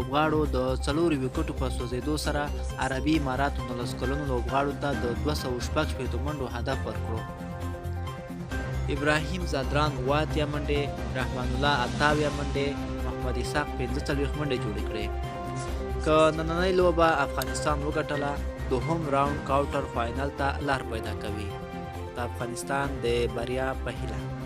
لوبغاړو د 4 ویکټو په سوځېدو سره عربي اماراتو 19 کلنو لوبغاړو ته د 216 منډو هدف ورکړو. ابراهیم زادران 8 منډې، رحمان الله 8 منډې، محمد اسحاق 45 منډې جوړې کړې. که نننۍ لوبه افغانستان وګټله، دوهم راوند کوارټر فاینل ته لار پیدا کوي. د افغانستان د بریا په هیله.